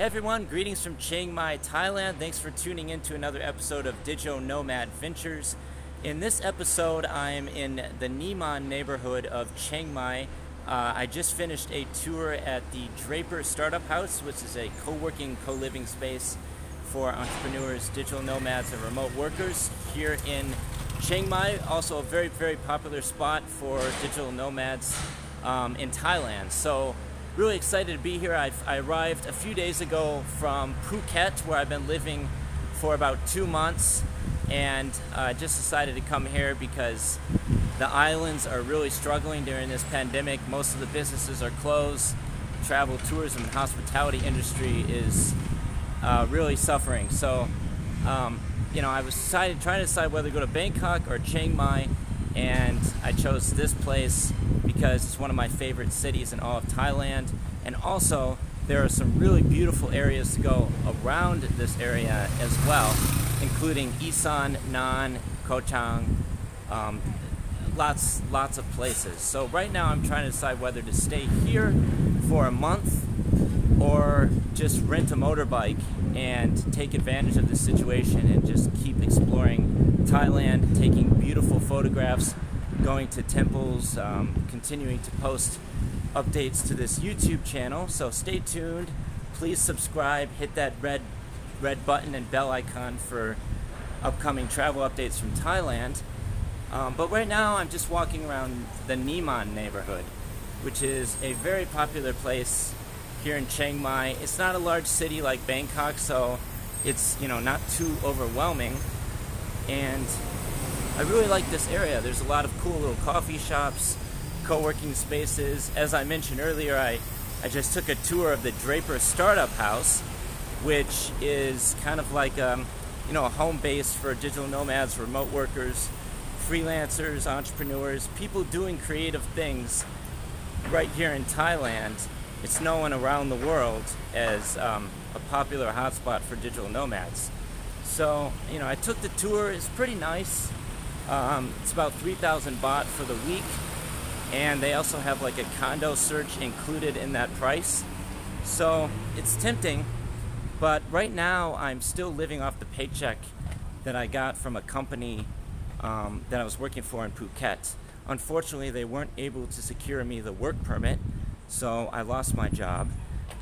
Hey everyone, greetings from Chiang Mai, Thailand. Thanks for tuning in to another episode of Digital Nomad Ventures. In this episode, I'm in the Nimman neighborhood of Chiang Mai. I just finished a tour at the Draper Startup House, which is a co-working, co-living space for entrepreneurs, digital nomads, and remote workers here in Chiang Mai. Also a very, very popular spot for digital nomads in Thailand. So really excited to be here. I arrived a few days ago from Phuket, where I've been living for about 2 months, and I just decided to come here because the islands are really struggling during this pandemic. Most of the businesses are closed. Travel, tourism, and hospitality industry is really suffering. So, I was trying to decide whether to go to Bangkok or Chiang Mai, and I chose this place because it's one of my favorite cities in all of Thailand, and also there are some really beautiful areas to go around this area as well, including Isan, Nan, Koh Chang, lots of places. So right now I'm trying to decide whether to stay here for a month or just rent a motorbike and take advantage of this situation and just keep exploring Thailand, taking beautiful photographs, going to temples, continuing to post updates to this YouTube channel. So stay tuned, please subscribe, hit that red button and bell icon for upcoming travel updates from Thailand. But right now I'm just walking around the Nimman neighborhood, which is a very popular place here in Chiang Mai. It's not a large city like Bangkok, so it's not too overwhelming, and I really like this area. There's a lot of cool little coffee shops, co-working spaces. As I mentioned earlier, I just took a tour of the Draper Startup House, which is kind of like a home base for digital nomads, remote workers, freelancers, entrepreneurs, people doing creative things right here in Thailand. It's known around the world as a popular hotspot for digital nomads. So, I took the tour. It's pretty nice. It's about 3,000 baht for the week, and they also have like a condo search included in that price. So it's tempting, but right now I'm still living off the paycheck that I got from a company that I was working for in Phuket. Unfortunately, they weren't able to secure me the work permit, so I lost my job.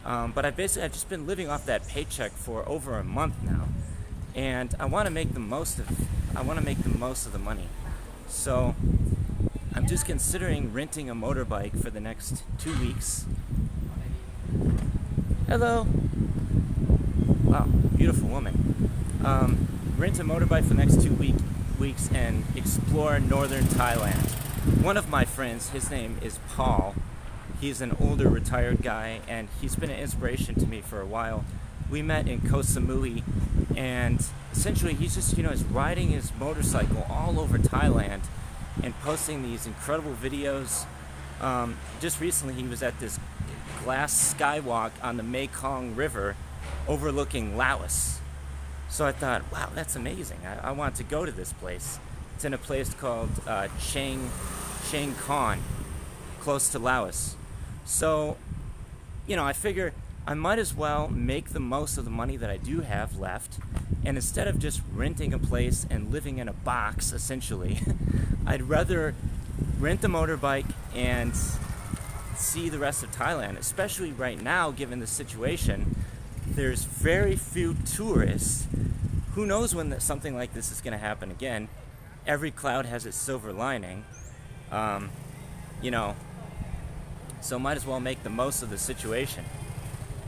But I've just been living off that paycheck for over a month now, and I want to make the most of the money. So I'm just considering renting a motorbike for the next 2 weeks. Hello. Wow, beautiful woman. Rent a motorbike for the next 2 weeks and explore northern Thailand. One of my friends, his name is Paul. He's an older retired guy, and he's been an inspiration to me for a while. We met in Koh Samui, and essentially he's just is riding his motorcycle all over Thailand and posting these incredible videos. Just recently he was at this glass skywalk on the Mekong River overlooking Laos. So I thought, wow, that's amazing. I want to go to this place. It's in a place called Chiang Mai, close to Laos. So, I figure I might as well make the most of the money that I do have left, and instead of just renting a place and living in a box, essentially, I'd rather rent the motorbike and see the rest of Thailand, especially right now, given the situation. There's very few tourists. Who knows when something like this is going to happen again? Every cloud has its silver lining. So might as well make the most of the situation.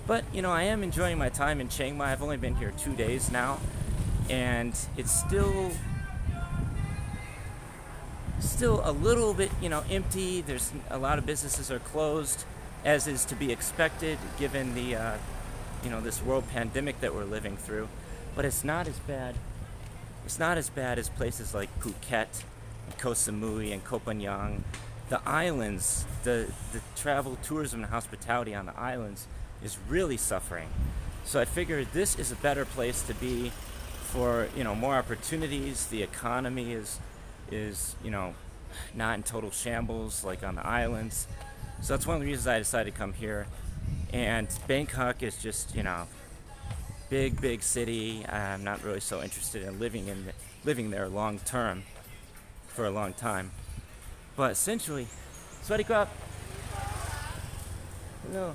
But, I am enjoying my time in Chiang Mai. I've only been here 2 days now, and it's still a little bit, empty. There's a lot of businesses are closed, as is to be expected, given the, this world pandemic that we're living through. But it's not as bad. It's not as bad as places like Phuket, and Koh Samui, and Koh Phangan. The islands, the travel, tourism, and hospitality on the islands is really suffering. So I figured this is a better place to be for more opportunities. The economy is not in total shambles like on the islands. So that's one of the reasons I decided to come here. And Bangkok is just, you know, big city. I'm not really so interested in living there long term for a long time. But essentially, Swadikap. Hello.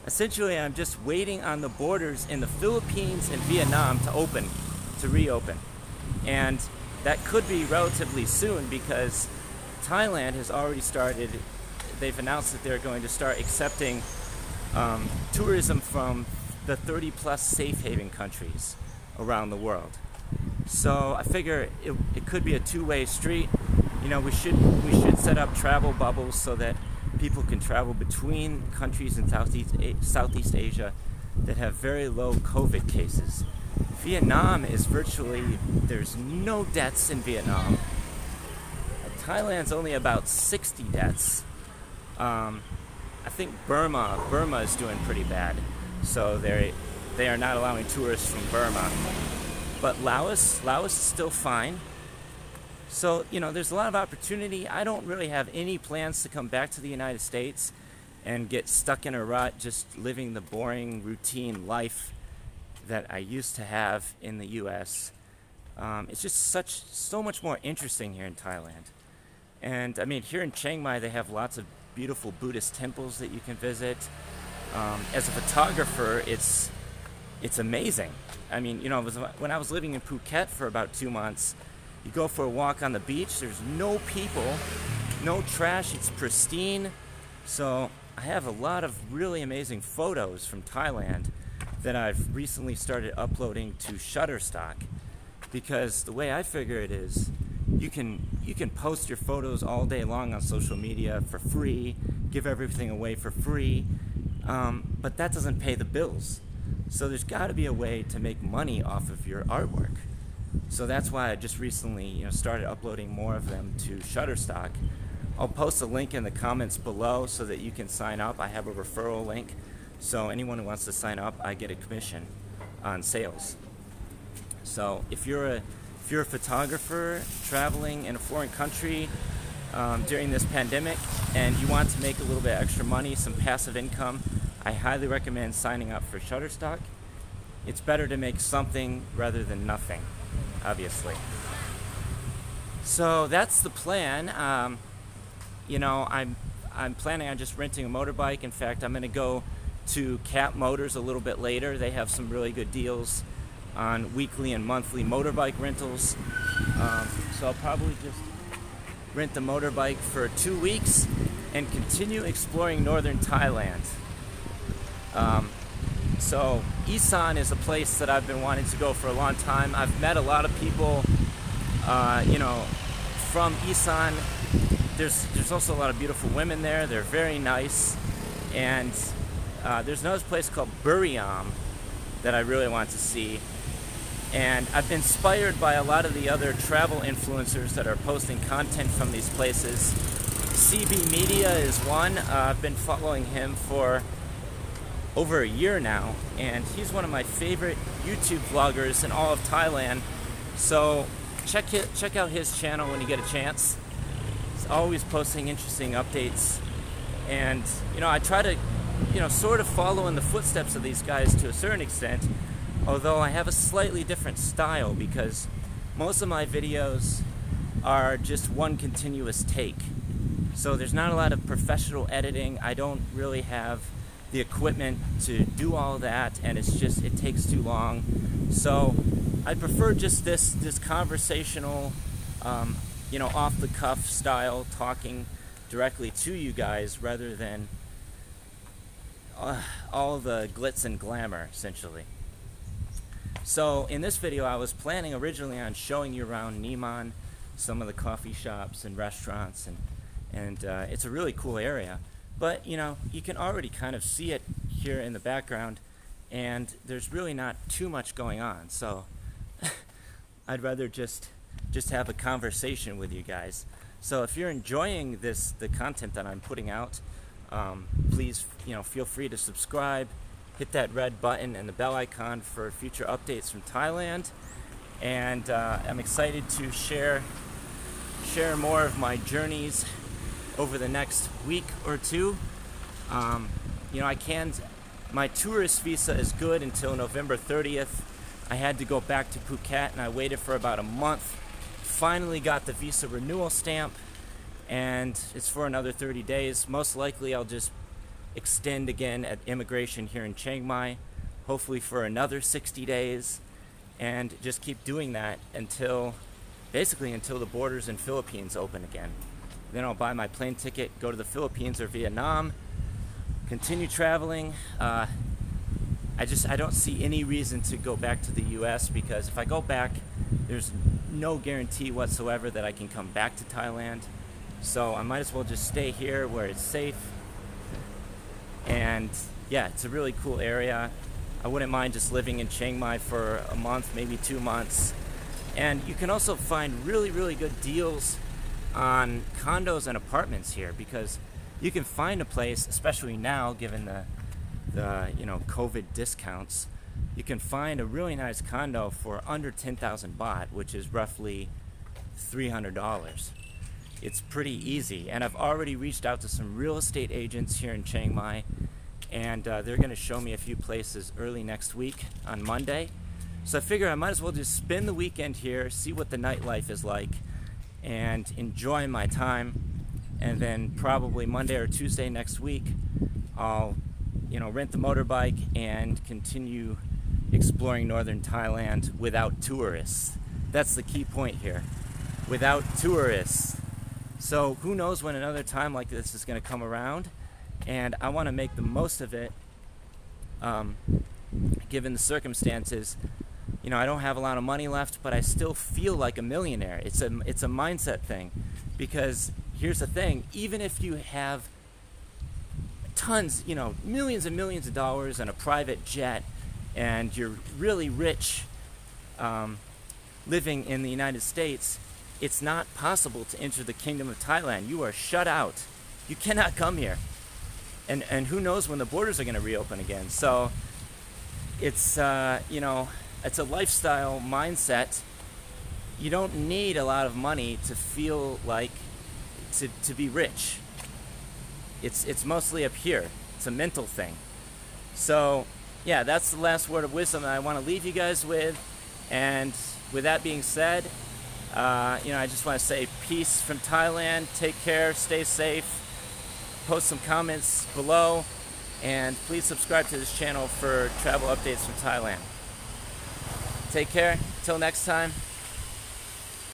Essentially, I'm just waiting on the borders in the Philippines and Vietnam to reopen. And that could be relatively soon because Thailand has already started, they've announced that they're going to start accepting tourism from the 30 plus safe haven countries around the world. So I figure it could be a two-way street. You know, we should set up travel bubbles so that people can travel between countries in Southeast Asia that have very low COVID cases. Vietnam is virtually, there's no deaths in Vietnam. Thailand's only about 60 deaths. I think Burma is doing pretty bad. So they are not allowing tourists from Burma. But Laos is still fine. So, you know, there's a lot of opportunity. I don't really have any plans to come back to the United States and get stuck in a rut just living the boring, routine life that I used to have in the US. It's just so much more interesting here in Thailand. And I mean, here in Chiang Mai, they have lots of beautiful Buddhist temples that you can visit. As a photographer, it's amazing. I mean, you know, when I was living in Phuket for about 2 months, you go for a walk on the beach, there's no people, no trash, it's pristine. So I have a lot of really amazing photos from Thailand that I've recently started uploading to Shutterstock, because the way I figure it is, you can post your photos all day long on social media for free, give everything away for free, but that doesn't pay the bills. So there's got to be a way to make money off of your artwork. So that's why I just recently, you know, started uploading more of them to Shutterstock. I'll post a link in the comments below so that you can sign up. I have a referral link, so anyone who wants to sign up, I get a commission on sales. So if you're a photographer traveling in a foreign country during this pandemic and you want to make a little bit extra money, some passive income, I highly recommend signing up for Shutterstock. It's better to make something rather than nothing, obviously. So that's the plan. You know, I'm planning on just renting a motorbike. In fact, I'm going to go to Cap Motors a little bit later. They have some really good deals on weekly and monthly motorbike rentals. So I'll probably just rent the motorbike for 2 weeks and continue exploring northern Thailand. So Isan is a place that I've been wanting to go for a long time. I've met a lot of people, you know, from Isan. There's also a lot of beautiful women there. They're very nice. And there's another place called Buriam that I really want to see. And I've been inspired by a lot of the other travel influencers that are posting content from these places. CB Media is one. I've been following him for over a year now, and he's one of my favorite YouTube vloggers in all of Thailand. So check out his channel when you get a chance. He's always posting interesting updates, and you know, I try to, you know, sort of follow in the footsteps of these guys to a certain extent, although I have a slightly different style because most of my videos are just one continuous take. So there's not a lot of professional editing. I don't really have the equipment to do all that, and it takes too long. So I prefer just this conversational, you know, off the cuff style, talking directly to you guys rather than all the glitz and glamour, essentially. So in this video, I was planning originally on showing you around Nimman, some of the coffee shops and restaurants, and it's a really cool area. But, you know, you can already kind of see it here in the background, and there's really not too much going on. So I'd rather just have a conversation with you guys. So if you're enjoying the content that I'm putting out, please, you know, feel free to subscribe, hit that red button and the bell icon for future updates from Thailand. And I'm excited to share more of my journeys over the next week or two. You know, I can My tourist visa is good until November 30th. I had to go back to Phuket and I waited for about a month. Finally got the visa renewal stamp, and it's for another 30 days. Most likely I'll just extend again at immigration here in Chiang Mai, hopefully for another 60 days, and just keep doing that until the borders in Philippines open again. Then I'll buy my plane ticket, go to the Philippines or Vietnam, continue traveling. I don't see any reason to go back to the US, because if I go back, there's no guarantee whatsoever that I can come back to Thailand. So I might as well just stay here where it's safe. And yeah, it's a really cool area. I wouldn't mind just living in Chiang Mai for a month, maybe 2 months. And you can also find really, really good deals on condos and apartments here, because you can find a place, especially now given the COVID discounts, you can find a really nice condo for under 10,000 baht, which is roughly $300. It's pretty easy, and I've already reached out to some real estate agents here in Chiang Mai, and they're going to show me a few places early next week on Monday. So I figure I might as well just spend the weekend here, see what the nightlife is like, and enjoy my time. And then probably Monday or Tuesday next week, I'll rent the motorbike and continue exploring northern Thailand without tourists. That's the key point here. Without tourists. So who knows when another time like this is going to come around, and I want to make the most of it, given the circumstances. I don't have a lot of money left, but I still feel like a millionaire. It's a mindset thing, because here's the thing: even if you have tons, millions and millions of dollars and a private jet, and you're really rich, living in the United States, it's not possible to enter the Kingdom of Thailand. You are shut out. You cannot come here. And who knows when the borders are going to reopen again. So it's, it's a lifestyle mindset. You don't need a lot of money to feel like to be rich. It's mostly up here. It's a mental thing. So yeah, that's the last word of wisdom that I want to leave you guys with. And with that being said, I just want to say peace from Thailand. Take care, stay safe, post some comments below, and please subscribe to this channel for travel updates from Thailand. Take care, till next time.